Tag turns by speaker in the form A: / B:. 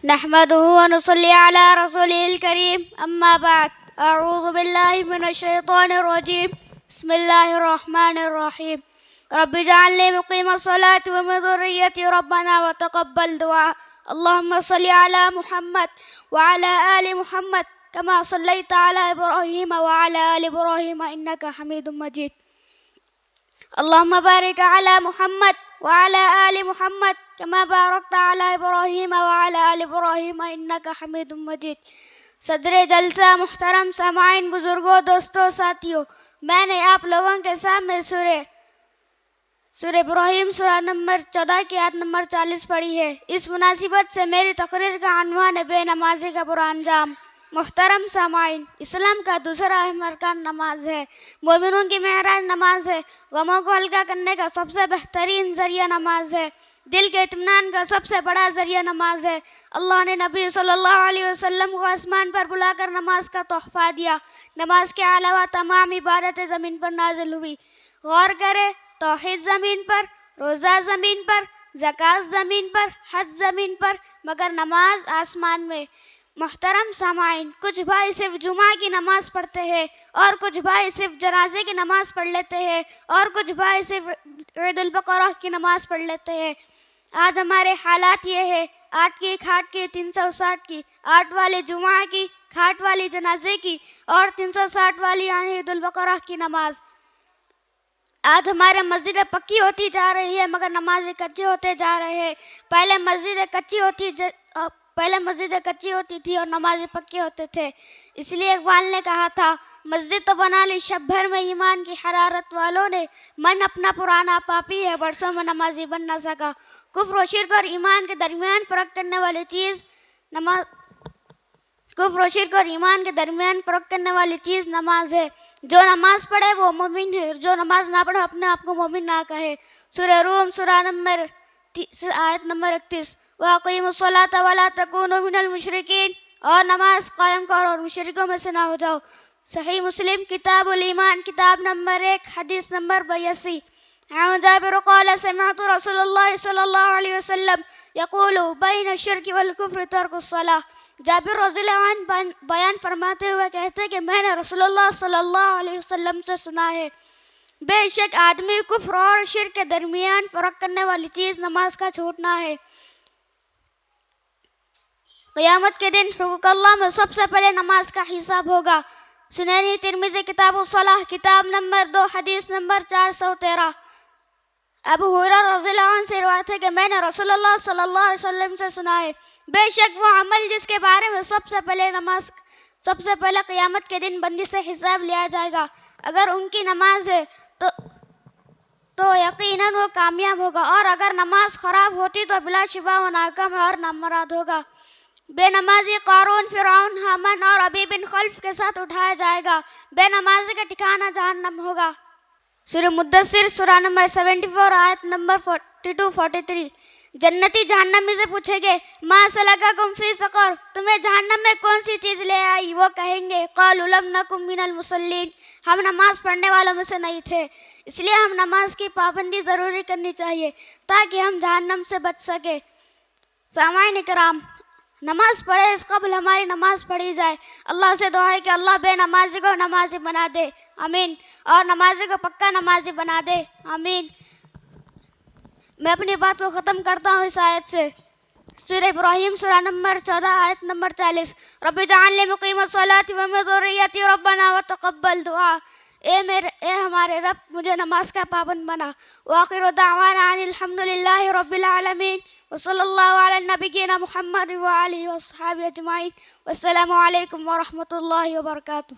A: نحمده ونصلي على رسوله الكريم أما بعد أعوذ بالله من الشيطان الرجيم بسم الله الرحمن الرحيم رب اجعلني مقيم الصلاة ومن ذريتي ربنا وتقبل دعاء اللهم صل على محمد وعلى آل محمد كما صليت على إبراهيم وعلى آل إبراهيم إنك حميد مجيد اللهم بارك على محمد وعلى آل محمد كما باركت على إبراهيم وعلى آل إبراهيم إنك حميد مجيد صدر جلسہ محترم سامعین بزرگوں دوستوں ساتھیوں میں نے آپ لوگوں کے سامنے سورہ ابراہیم سورہ نمبر 14 کی آیت نمبر 40 پڑھی ہے. اس مناسبت سے میری تقریر کا عنوان ہے بے نمازی کا برا انجام. محترم سامعین، اسلام کا دوسرا اہم ارکان نماز ہے. مومنوں کی معراج نماز ہے. غموں کو ہلکا کرنے کا سب سے بہترین ذریعہ نماز ہے. دل کے اطمینان کا سب سے بڑا ذریعہ نماز ہے. اللہ نے نبی صلی اللہ علیہ وسلم کو آسمان پر بلا کر نماز کا تحفہ دیا. نماز کے علاوہ تمام عبادتیں زمین پر نازل ہوئی. غور کرے، توحید زمین پر، روزہ زمین پر، زکوٰۃ زمین پر، حج زمین پر، مگر نماز آسمان میں. محترم سامعین، کچھ بھائی صرف جمعہ کی نماز پڑھتے ہیں اور کچھ بھائی صرف جنازے کی نماز پڑھ لیتے ہیں اور کچھ بھائی صرف عید البقرہ کی نماز پڑھ لیتے ہیں. آج ہمارے حالات یہ ہے، 8 کی کھاٹ کی، 360 کی، 8 والی جمعہ کی، کھاٹ والی جنازے کی اور 360 والی یعنی عید البقرہ کی نماز. آج ہمارے مسجدیں پکی ہوتی جا رہی ہے مگر نمازیں کچے ہوتے جا رہے ہیں. پہلے مسجدیں کچی ہوتی تھی اور نمازیں پکے ہوتے تھے. اس لیے اقبال نے کہا تھا، مسجد تو بنا لی شب بھر میں ایمان کی حرارت والوں نے، من اپنا پرانا پاپی ہے برسوں میں نمازی بن نہ سکا. کفر و شرک اور ایمان کے درمیان فرق کرنے والی چیز نماز ہے. جو نماز پڑھے وہ مومن ہے، جو نماز نہ پڑھے اپنے آپ کو مومن نہ کہے. سورہ روم سورہ نمبر آیت نمبر 31 وَأَقِيمُوا الصَّلَاةَ وَلَا تَكُونُوا مِنَ الْمُشْرِكِينَ، اور نماز قائم کرو اور مشرکوں میں سے نہ ہو جاؤ. صحیح مسلم کتاب الایمان کتاب نمبر 1 حدیث نمبر 82. عن جابر قال سمعت رسول اللہ صلی اللہ علیہ وسلم یقول بین الشرک والکفر ترک الصلاة. جابر رضی اللہ عنہ بیان فرماتے ہوئے کہتے کہ میں نے رسول اللہ صلی اللہ علیہ وسلم سے سنا ہے، بے شک آدمی کفر اور شرک کے درمیان فرق کرنے والی چیز نماز کا چھوٹنا ہے. قیامت کے دن حقوق اللہ میں سب سے پہلے نماز کا حساب ہوگا. سنن ترمذی کتاب الصلاۃ کتاب نمبر 2 حدیث نمبر 413. ابو ہریرہ رضی اللہ عنہ سے روایت ہے کہ میں نے رسول اللہ صلی اللہ علیہ وسلم سے سنا ہے، بے شک وہ عمل جس کے بارے میں سب سے پہلے قیامت کے دن بندی سے حساب لیا جائے گا، اگر ان کی نماز ہے تو یقیناً وہ کامیاب ہوگا، اور اگر نماز خراب ہوتی تو بلا شبہ وہ ناکام اور نامراد ہوگا. بے نمازی قارون، فرعون، حامان اور ابی بن خلف کے ساتھ اٹھایا جائے گا. بے نمازی کا ٹھکانہ جہنم ہوگا. سورہ مدثر سورہ نمبر 74 آیت نمبر 42-43. جنتی جہنمی سے پوچھیں گے، ما سلککم فی سقر، تمہیں جہنم میں کون سی چیز لے آئی؟ وہ کہیں گے، قالوا لم نکن من المصلین، ہم نماز پڑھنے والوں میں سے نہیں تھے. اس لیے ہم نماز کی پابندی ضروری کرنی چاہیے تاکہ ہم جہنم سے بچ سکیں. سامعین کرام، نماز پڑھے اس قبل ہماری نماز پڑھی جائے. اللہ سے دعا ہے کہ اللہ بے نمازی کو نمازی بنا دے، آمین، اور نمازی کو پکا نمازی بنا دے، آمین. میں اپنی بات کو ختم کرتا ہوں اس آیت سے. سورہ ابراہیم سورہ نمبر 14 آیت نمبر 40. رب اجعلنی مقیم الصلاۃ ومن ذریتی ربنا وتقبل دعا. اے ہمارے رب، مجھے نماز کا پابند بنا. وآخر دعوانا ان الحمد للہ رب العالمین وصلی اللہ علی نبینا محمد وآلہ وصحبہ اجمعین. والسلام علیکم ورحمۃ اللہ وبرکاتہ.